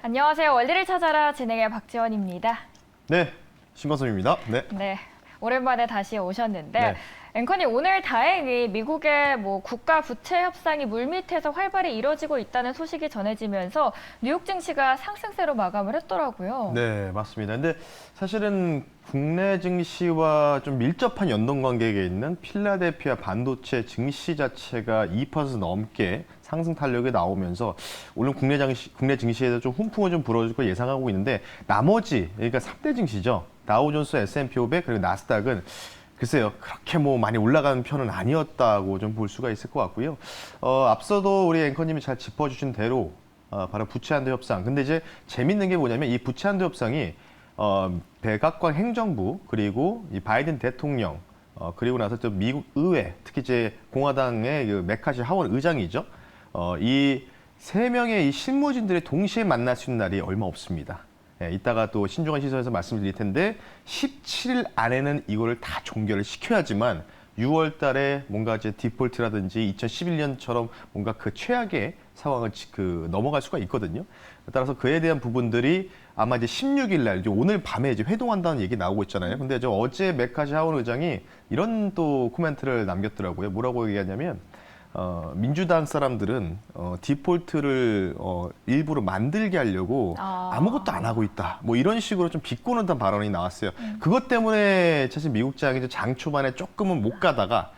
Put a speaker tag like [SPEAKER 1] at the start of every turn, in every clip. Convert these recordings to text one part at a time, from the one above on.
[SPEAKER 1] 안녕하세요. 원리를 찾아라 진행의 박지원입니다.
[SPEAKER 2] 네, 신건섭입니다. 네.
[SPEAKER 1] 네, 오랜만에 다시 오셨는데
[SPEAKER 2] 네.
[SPEAKER 1] 앵커님 오늘 다행히 미국의 국가 부채 협상이 물밑에서 활발히 이뤄지고 있다는 소식이 전해지면서 뉴욕 증시가 상승세로 마감을 했더라고요.
[SPEAKER 2] 네, 맞습니다. 근데 사실은 국내 증시와 좀 밀접한 연동 관계에 있는 필라델피아 반도체 증시 자체가 2% 넘게 상승 탄력이 나오면서 오늘 국내 증시에도 좀 훈풍을 좀 불어줄 걸 예상하고 있는데 나머지 그러니까 3대 증시죠. 다우존스, S&P 500 그리고 나스닥은 글쎄요, 그렇게 많이 올라가는 편은 아니었다고 좀 볼 수가 있을 것 같고요. 앞서도 우리 앵커님이 잘 짚어주신 대로 바로 부채한도 협상. 근데 이제 재밌는 게 뭐냐면 이 부채한도 협상이 백악관 행정부 그리고 이 바이든 대통령 그리고 나서 또 미국 의회 특히 이제 공화당의 그 메카시 하원 의장이죠. 이 세 명의 이 실무진들이 동시에 만날 수 있는 날이 얼마 없습니다. 예, 이따가 또 신중한 시선에서 말씀드릴 텐데 17일 안에는 이거를 다 종결을 시켜야지만 6월 달에 뭔가 이제 디폴트라든지 2011년처럼 뭔가 그 최악의 상황을 넘어갈 수가 있거든요. 따라서 그에 대한 부분들이 아마 이제 16일 날, 이제 오늘 밤에 이제 회동한다는 얘기 나오고 있잖아요. 근데 어제 메카시 하원 의장이 이런 또 코멘트를 남겼더라고요. 뭐라고 얘기하냐면, 민주당 사람들은 디폴트를 일부러 만들게 하려고 아무것도 안 하고 있다. 뭐 이런 식으로 좀 비꼬는 듯한 발언이 나왔어요. 그것 때문에 사실 미국장이 장 초반에 조금은 못 가다가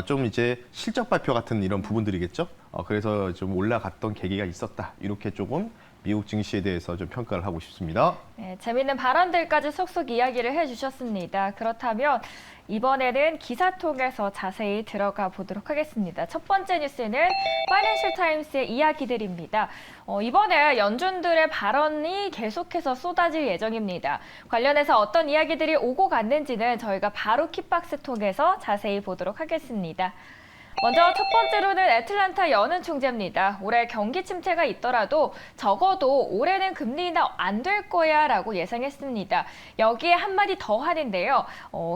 [SPEAKER 2] 좀 이제 실적 발표 같은 이런 부분들이겠죠. 그래서 좀 올라갔던 계기가 있었다. 이렇게 조금 미국 증시에 대해서 좀 평가를 하고 싶습니다.
[SPEAKER 1] 네, 재미있는 발언들까지 속속 이야기를 해주셨습니다. 그렇다면 이번에는 기사 통해서 자세히 들어가 보도록 하겠습니다. 첫 번째 뉴스는 파이낸셜 타임스의 이야기들입니다. 이번에 연준들의 발언이 계속해서 쏟아질 예정입니다. 관련해서 어떤 이야기들이 오고 갔는지는 저희가 바로 킥박스 통해서 자세히 보도록 하겠습니다. 먼저 첫 번째로는 애틀랜타 여는 총재입니다. 올해 경기 침체가 있더라도 적어도 올해는 금리 인하 안 될 거야 라고 예상했습니다. 여기에 한마디 더 하는데요.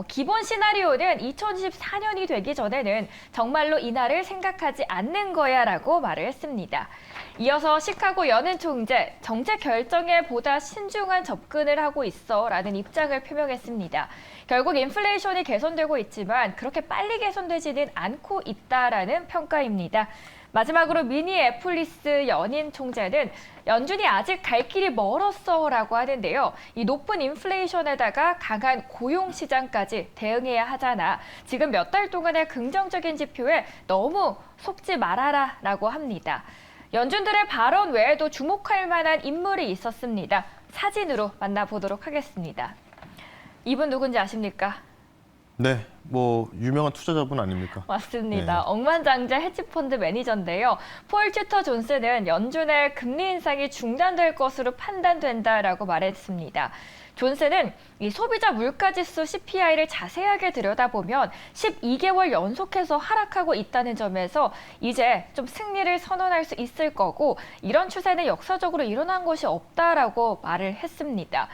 [SPEAKER 1] 기본 시나리오는 2024년이 되기 전에는 정말로 인하를 생각하지 않는 거야 라고 말을 했습니다. 이어서 시카고 여는 총재, 정책 결정에 보다 신중한 접근을 하고 있어 라는 입장을 표명했습니다. 결국 인플레이션이 개선되고 있지만 그렇게 빨리 개선되지는 않고 있다라는 평가입니다. 마지막으로 미니애폴리스 연인 총재는 연준이 아직 갈 길이 멀었어라고 하는데요. 이 높은 인플레이션에다가 강한 고용 시장까지 대응해야 하잖아. 지금 몇 달 동안의 긍정적인 지표에 너무 속지 말아라라고 합니다. 연준들의 발언 외에도 주목할 만한 인물이 있었습니다. 사진으로 만나보도록 하겠습니다. 이분 누군지 아십니까?
[SPEAKER 2] 네, 유명한 투자자분 아닙니까?
[SPEAKER 1] 맞습니다.
[SPEAKER 2] 네.
[SPEAKER 1] 억만장자 헤지펀드 매니저인데요. 폴 튜터 존스는 연준의 금리 인상이 중단될 것으로 판단된다라고 말했습니다. 존스는 이 소비자 물가지수 CPI를 자세하게 들여다보면 12개월 연속해서 하락하고 있다는 점에서 이제 좀 승리를 선언할 수 있을 거고 이런 추세는 역사적으로 일어난 것이 없다라고 말을 했습니다.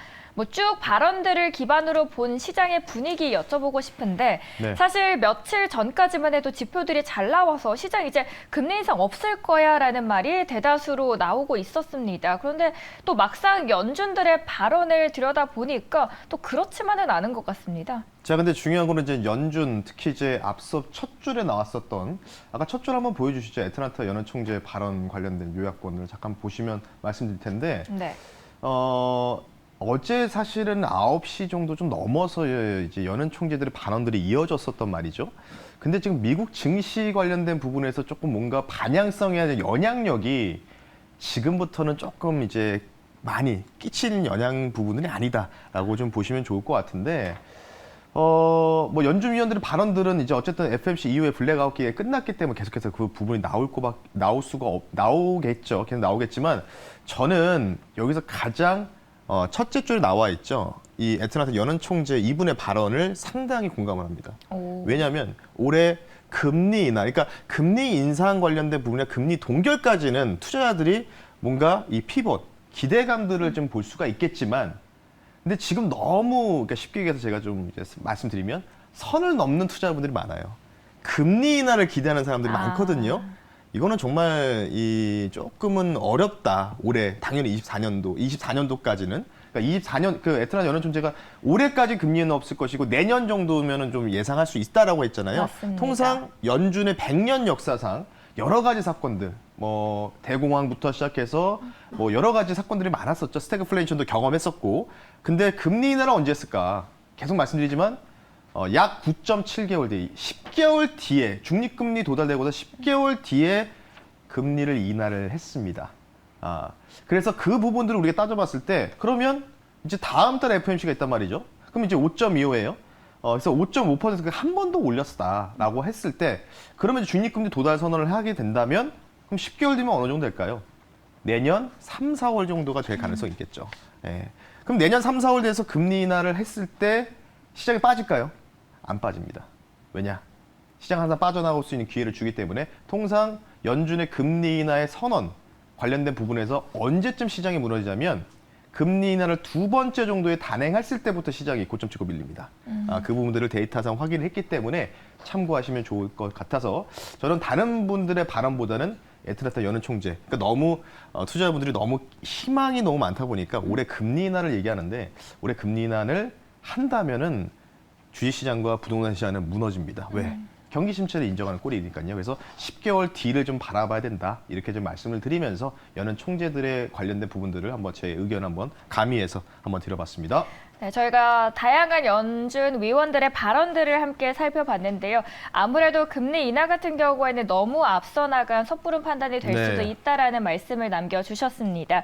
[SPEAKER 1] 쭉 발언들을 기반으로 본 시장의 분위기 여쭤보고 싶은데
[SPEAKER 2] 네.
[SPEAKER 1] 사실 며칠 전까지만 해도 지표들이 잘 나와서 시장 이제 금리 인상 없을 거야라는 말이 대다수로 나오고 있었습니다. 그런데 또 막상 연준들의 발언을 들여다보니까 또 그렇지만은 않은 것 같습니다.
[SPEAKER 2] 자, 근데 중요한 거는 이제 연준, 특히 이제 앞서 첫 줄에 나왔었던, 아까 첫 줄 한번 보여주시죠. 애틀랜타 여는 총재 발언 관련된 요약본을 잠깐 보시면 말씀드릴 텐데,
[SPEAKER 1] 네.
[SPEAKER 2] 어제 사실은 9시 정도 좀 넘어서 이제 여는 총재들의 발언들이 이어졌었단 말이죠. 근데 지금 미국 증시 관련된 부분에서 조금 뭔가 반향성이 아니라 영향력이 지금부터는 조금 이제 많이 끼치는 영향 부분이 아니다라고 좀 보시면 좋을 것 같은데, 연준 위원들의 발언들은 이제 어쨌든 FMC 이후에 블랙아웃 기간이 끝났기 때문에 계속해서 그 부분이 나오겠죠. 계속 나오겠지만 저는 여기서 가장 첫째 줄에 나와 있죠. 이 애틀랜타 여는 총재 이분의 발언을 상당히 공감을 합니다. 왜냐하면 올해 금리 인하, 그러니까 금리 인상 관련된 부분이나 금리 동결까지는 투자자들이 뭔가 이 피벗, 기대감들을 좀 볼 수가 있겠지만 근데 지금 너무 그러니까 쉽게 얘기해서 제가 좀 이제 말씀드리면 선을 넘는 투자자분들이 많아요. 금리 인하를 기대하는 사람들이 많거든요. 이거는 정말 이 조금은 어렵다. 올해 당연히 24년도까지는 그러니까 24년 그 애틀란타 연은총재가 올해까지 금리는 없을 것이고 내년 정도면은 좀 예상할 수 있다라고 했잖아요.
[SPEAKER 1] 맞습니다.
[SPEAKER 2] 통상 연준의 100년 역사상 여러 가지 사건들, 뭐 대공황부터 시작해서 뭐 여러 가지 사건들이 많았었죠. 스태그플레이션도 경험했었고, 근데 금리 인하를 언제 했을까? 계속 말씀드리지만 약 9.7개월 뒤, 10개월 뒤에 중립금리 도달되고서 10개월 뒤에 금리를 인하를 했습니다. 그래서 그 부분들을 우리가 따져봤을 때 그러면 이제 다음 달 FOMC가 있단 말이죠. 그럼 이제 5.25예요. 그래서 5.5%가 한 번 더 올렸다라고 했을 때 그러면 이제 중립금리 도달 선언을 하게 된다면 그럼 10개월 뒤면 어느 정도 될까요? 내년 3, 4월 정도가 될 가능성이 있겠죠. 예. 그럼 내년 3, 4월 돼서 금리 인하를 했을 때 시장이 빠질까요? 안 빠집니다. 왜냐? 시장 항상 빠져나올 수 있는 기회를 주기 때문에 통상 연준의 금리 인하의 선언 관련된 부분에서 언제쯤 시장이 무너지냐면 금리 인하를 두 번째 정도에 단행했을 때부터 시장이 고점 찍고 밀립니다. 그 부분들을 데이터상 확인했기 때문에 참고하시면 좋을 것 같아서 저는 다른 분들의 발언보다는 애틀란타 연은 총재, 그러니까 너무 투자자분들이 너무 희망이 너무 많다 보니까 올해 금리 인하를 얘기하는데 올해 금리 인하를 한다면은 주식시장과 부동산 시장은 무너집니다. 왜? 경기 침체를 인정하는 꼴이니까요. 그래서 10개월 뒤를 좀 바라봐야 된다. 이렇게 좀 말씀을 드리면서 연은 총재들의 관련된 부분들을 한번 제 의견 한번 가미해서 한번 드려봤습니다.
[SPEAKER 1] 네, 저희가 다양한 연준 위원들의 발언들을 함께 살펴봤는데요. 아무래도 금리 인하 같은 경우에는 너무 앞서 나간 섣부른 판단이 될
[SPEAKER 2] 네.
[SPEAKER 1] 수도 있다라는 말씀을 남겨주셨습니다.